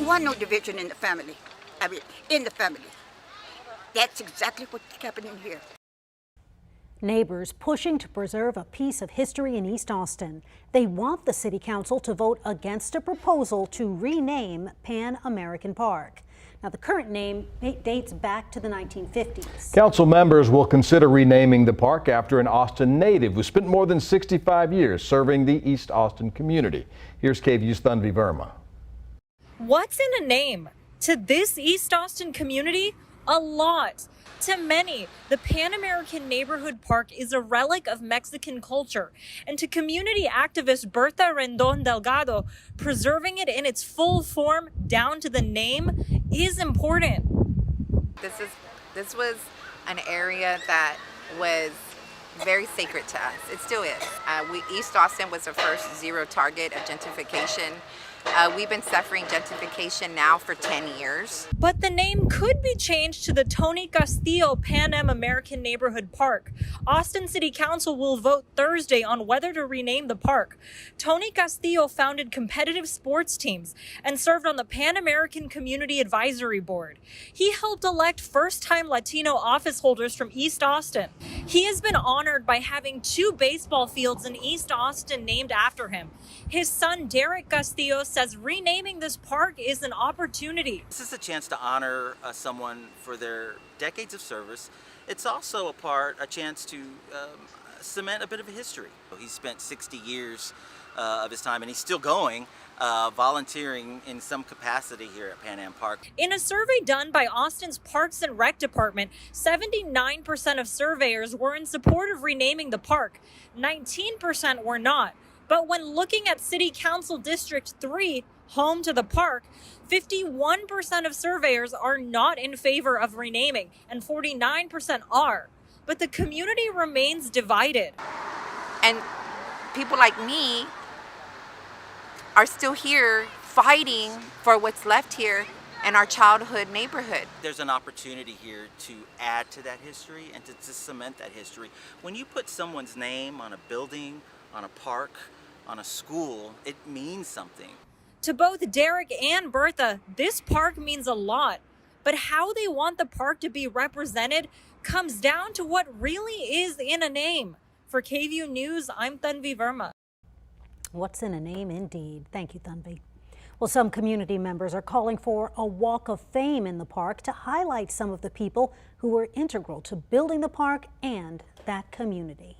want no division in the family. I mean, in the family. That's exactly what's happening here. Neighbors pushing to preserve a piece of history in East Austin. They want the city council to vote against a proposal to rename Pan American Park. Now, the current name dates back to the 1950s. Council members will consider renaming the park after an Austin native who spent more than 65 years serving the East Austin community. Here's KVUE's Tanvi Verma. What's in a name? To this East Austin community, a lot. To many, the Pan American Neighborhood Park is a relic of Mexican culture. And to community activist Bertha Rendon Delgado, preserving it in its full form down to the name is important. This was an area that was very sacred to us. It still is. East Austin was the first zero target of gentrification. We've been suffering gentrification now for 10 years. But the name could be changed to the Tony Castillo Pan Am American Neighborhood Park. Austin City Council will vote Thursday on whether to rename the park. Tony Castillo founded competitive sports teams and served on the Pan American Community Advisory Board. He helped elect first-time Latino office holders from East Austin. He has been honored by having 2 baseball fields in East Austin named after him. His son, Derek Castillo, says renaming this park is an opportunity. This is a chance to honor someone for their decades of service. It's also a chance to cement a bit of a history. He spent 60 years of his time, and he's still going, volunteering in some capacity here at Pan Am Park. In a survey done by Austin's Parks and Rec Department, 79% of surveyors were in support of renaming the park. 19% were not. But when looking at City Council District 3, home to the park, 51% of surveyors are not in favor of renaming, and 49% are. But the community remains divided. And people like me are still here fighting for what's left here in our childhood neighborhood. There's an opportunity here to add to that history and to cement that history. When you put someone's name on a building, on a park, on a school, it means something. To both Derek and Bertha, this park means a lot. But how they want the park to be represented comes down to what really is in a name. For KVUE News, I'm Tanvi Verma. What's in a name indeed. Thank you, Tanvi. Well, some community members are calling for a walk of fame in the park to highlight some of the people who were integral to building the park and that community.